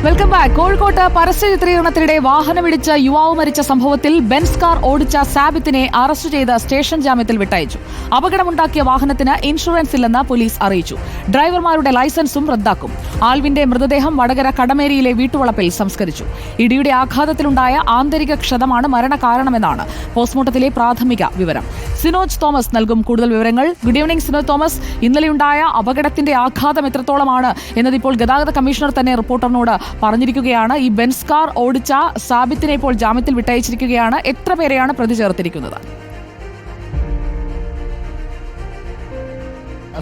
Welcome back. കോഴിക്കോട്ട് പരസ്യ ചിത്രീകരണത്തിനിടെ വാഹനമിടിച്ച് യുവാവ് മരിച്ച സംഭവത്തിൽ ബെൻസ് കാർ ഓടിച്ച സാബിത്തിനെ അറസ്റ്റ് ചെയ്ത് സ്റ്റേഷൻ ജാമ്യത്തിൽ വിട്ടയച്ചു. അപകടമുണ്ടാക്കിയ വാഹനത്തിന് ഇൻഷുറൻസ് ഇല്ലെന്ന് പോലീസ് അറിയിച്ചു. ഡ്രൈവർമാരുടെ ലൈസൻസും റദ്ദാക്കും. ആൽവിന്റെ മൃതദേഹം വടകര കടമേരിയിലെ വീട്ടുവളപ്പിൽ സംസ്കരിച്ചു. ഇടിയുടെ ആഘാതത്തിലുണ്ടായ ആന്തരിക ക്ഷതമാണ് മരണകാരണമെന്നാണ് പോസ്റ്റ്മോർട്ടത്തിലെ പ്രാഥമിക വിവരം. സിനോജ് തോമസ് നൽകും കൂടുതൽ വിവരങ്ങൾ. Good evening Sinoj Thomas. ഇന്നലെയുണ്ടായ അപകടത്തിന്റെ ആഘാതം എത്രത്തോളമാണ് എന്നതിപ്പോൾ ഗതാഗത കമ്മീഷണർ തന്നെ റിപ്പോർട്ടറിനോട് പറഞ്ഞിരിക്കുകയാണ്. ഈ ബെൻസ് കാർ ഓടിച്ച സാബിത്തിനെ ഇപ്പോൾ ജാമ്യത്തിൽ വിട്ടയച്ചിരിക്കുകയാണ്. എത്ര പേരെയാണ് പ്രതി ചേർത്തിരിക്കുന്നത്?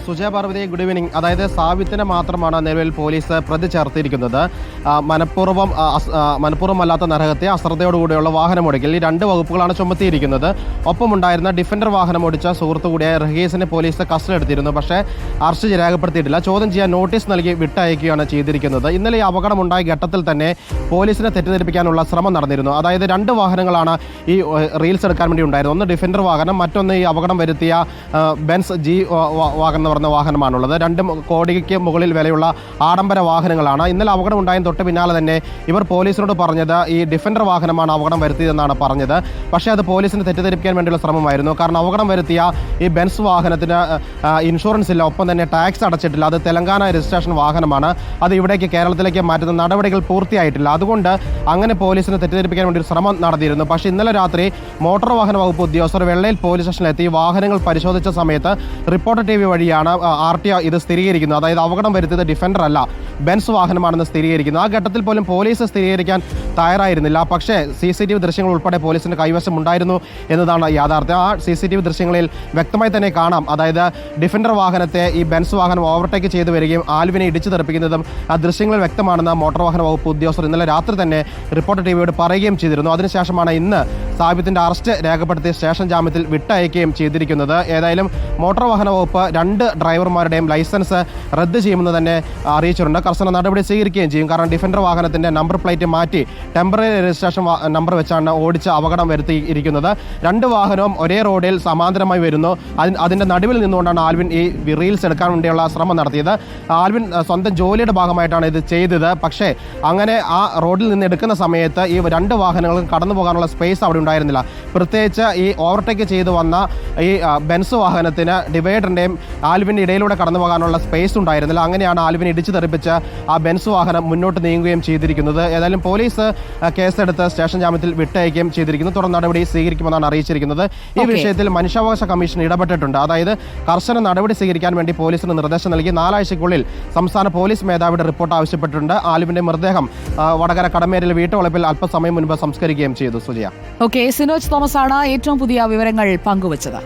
Sujaya Parvathi, good evening. അതായത് സാബിത്തിനെ മാത്രമാണ് നിലവിൽ പോലീസ് പ്രതി ചേർത്തിരിക്കുന്നത്. മനഃപൂർവ്വമല്ലാത്ത നരഹത്യ, അശ്രദ്ധയോടുകൂടിയുള്ള വാഹനമോടിക്കൽ, ഈ രണ്ട് വകുപ്പുകളാണ് ചുമത്തിയിരിക്കുന്നത്. ഒപ്പമുണ്ടായിരുന്ന ഡിഫൻഡർ വാഹനമോടിച്ച സുഹൃത്തു കൂടിയായ റഹീസിനെ പോലീസ് കസ്റ്റഡിയെടുത്തിരുന്നു. പക്ഷേ അറസ്റ്റ് രേഖപ്പെടുത്തിയിട്ടില്ല. ചോദ്യം ചെയ്യാൻ നോട്ടീസ് നൽകി വിട്ടയക്കുകയാണ് ചെയ്തിരിക്കുന്നത്. ഇന്നലെ ഈ അപകടമുണ്ടായ ഘട്ടത്തിൽ തന്നെ പോലീസിനെ തെറ്റിദ്ധരിപ്പിക്കാനുള്ള ശ്രമം നടന്നിരുന്നു. അതായത് രണ്ട് വാഹനങ്ങളാണ് ഈ റീൽസ് എടുക്കാൻ വേണ്ടി ഉണ്ടായിരുന്നത്. ഒന്ന് ഡിഫൻഡർ വാഹനം, മറ്റൊന്ന് ഈ അപകടം വരുത്തിയ ബെൻസ് ജി വാഗൺ എന്ന് പറഞ്ഞ വാഹനമാണുള്ളത്. 2 കോടിക്ക് മുകളിൽ വിലയുള്ള ആഡംബര വാഹനങ്ങളാണ്. ഇന്നലെ അപകടം ഉണ്ടായതിന് തൊട്ട് പിന്നാലെ തന്നെ ഇവർ പോലീസിനോട് പറഞ്ഞത് ഈ ഡിഫൻഡർ വാഹനമാണ് അപകടം വരുത്തിയതെന്നാണ് പറഞ്ഞത്. പക്ഷേ അത് പോലീസിനെ തെറ്റിദ്ധരിപ്പിക്കാൻ വേണ്ടിയുള്ള ശ്രമമായിരുന്നു. കാരണം അപകടം വരുത്തിയ ഈ ബെൻസ് വാഹനത്തിന് ഇൻഷുറൻസ് ഇല്ല, ഒപ്പം തന്നെ ടാക്സ് അടച്ചിട്ടില്ല. അത് തെലങ്കാന രജിസ്ട്രേഷൻ വാഹനമാണ്. അത് ഇവിടേക്ക് കേരളത്തിലേക്ക് മാറ്റുന്ന നടപടികൾ പൂർത്തിയായിട്ടില്ല. അതുകൊണ്ട് അങ്ങനെ പോലീസിനെ തെറ്റിദ്ധരിപ്പിക്കാൻ വേണ്ടി ഒരു ശ്രമം നടത്തിയിരുന്നു. പക്ഷേ ഇന്നലെ രാത്രി മോട്ടോർ വാഹന വകുപ്പ് ഉദ്യോഗസ്ഥർ വെള്ളയിൽ പോലീസ് സ്റ്റേഷനിലെത്തി വാഹനങ്ങൾ പരിശോധിച്ച സമയത്ത് റിപ്പോർട്ടർ TV വഴിയാണ് RTO ഇത് സ്ഥിരീകരിക്കുന്നത്. അതായത് അപകടം വരുത്തിയത് ഡിഫൻഡർ അല്ല, ബെൻസ് വാഹനമാണെന്ന് സ്ഥിരീകരിക്കുന്നത്. ആ ഘട്ടത്തിൽ പോലും പോലീസ് സ്ഥിരീകരിക്കാൻ തയ്യാറായിരുന്നില്ല. പക്ഷേ CCTV ദൃശ്യങ്ങൾ ഉൾപ്പെടെ പോലീസിന്റെ കൈവശം ഉണ്ടായിരുന്നു എന്നതാണ് യാഥാർത്ഥ്യം. ആ CCTV ദൃശ്യങ്ങളിൽ വ്യക്തമായി തന്നെ കാണാം. അതായത് ഡിഫൻഡർ വാഹനത്തെ ഈ ബെൻസ് വാഹനം ഓവർടേക്ക് ചെയ്തു വരികയും ആൽവിനെ ഇടിച്ചു തെറിപ്പിക്കുന്നതും ആ ദൃശ്യങ്ങളിൽ വ്യക്തമാണെന്ന് മോട്ടോർ വാഹന വകുപ്പ് ഉദ്യോഗസ്ഥർ ഇന്നലെ രാത്രി തന്നെ റിപ്പോർട്ടർ TVയോട് പറയുകയും ചെയ്തിരുന്നു. അതിനുശേഷമാണ് ഇന്ന് സാബിത്തിന്റെ അറസ്റ്റ് രേഖപ്പെടുത്തി സ്റ്റേഷൻ ജാമ്യത്തിൽ വിട്ടയക്കുകയും ചെയ്തിരിക്കുന്നത്. ഏതായാലും മോട്ടോർ വാഹന വകുപ്പ് 2 ഡ്രൈവർമാരുടെയും ലൈസൻസ് റദ്ദ് ചെയ്യുമെന്ന് തന്നെ അറിയിച്ചിട്ടുണ്ട്. കർശന നടപടി സ്വീകരിക്കുകയും ചെയ്യും. കാരണം ഡിഫൻഡർ വാഹനത്തിന്റെ നമ്പർ പ്ലേറ്റ് മാറ്റി ടെമ്പററി രജിസ്ട്രേഷൻ നമ്പർ വെച്ചാണ് ഓടിച്ച് അപകടം വരുത്തിയിരിക്കുന്നത്. 2 വാഹനവും ഒരേ റോഡിൽ സമാന്തരമായി വരുന്നു. അതിന്റെ നടുവിൽ നിന്നുകൊണ്ടാണ് ആൽവിൻ ഈ റീൽസ് എടുക്കാൻ വേണ്ടിയുള്ള ശ്രമം നടത്തിയത്. ആൽവിൻ സ്വന്തം ജോലിയുടെ ഭാഗമായിട്ടാണ് ഇത് ചെയ്തത്. പക്ഷേ അങ്ങനെ ആ റോഡിൽ നിന്ന് എടുക്കുന്ന സമയത്ത് ഈ 2 വാഹനങ്ങളും കടന്നു പോകാനുള്ള സ്പേസ് അവിടെ ഉണ്ടായിരുന്നില്ല. പ്രത്യേകിച്ച് ഈ ഓവർടേക്ക് ചെയ്തു വന്ന ഈ ബെൻസ് വാഹനത്തിന് ഡിവൈഡറിന്റെയും ആൽവിന്റെ ഇടയിലൂടെ കടന്നു പോകാനുള്ള സ്പേസ് ഉണ്ടായിരുന്നില്ല. അങ്ങനെയാണ് ആൽവിനെ ഇടിച്ചു തെറിപ്പിച്ച് ആ ബെൻസ് വാഹനം മുന്നോട്ട് നീങ്ങുകയും ചെയ്തിരിക്കുന്നത്. ഏതായാലും പോലീസ് കേസെടുത്ത് സ്റ്റേഷൻ ജാമ്യത്തിൽ വിട്ടയക്കുകയും ചെയ്തിരിക്കുന്നു. തുടർ നടപടി സ്വീകരിക്കുമെന്നാണ് അറിയിച്ചിരിക്കുന്നത്. ഈ വിഷയത്തിൽ മനുഷ്യാവകാശ കമ്മീഷൻ ഇടപെട്ടിട്ടുണ്ട്. അതായത് കർശന നടപടി സ്വീകരിക്കാൻ വേണ്ടി പോലീസിന് നിർദ്ദേശം നൽകി 4 ആഴ്ചയ്ക്കുള്ളിൽ സംസ്ഥാന പോലീസ് മേധാവിയുടെ റിപ്പോർട്ട് ആവശ്യപ്പെട്ടിട്ടുണ്ട്. ആൽവിന്റെ മൃതദേഹം വടകര കടമേരിയിലെ വീട്ടുവളപ്പിൽ അല്പസമയം മുൻപ് സംസ്കരിക്കുകയും ചെയ്തു. സുജയ. സിനോജ് തോമസ് ആണ് ഏറ്റവും പുതിയ വിവരങ്ങൾ പങ്കുവച്ചത്.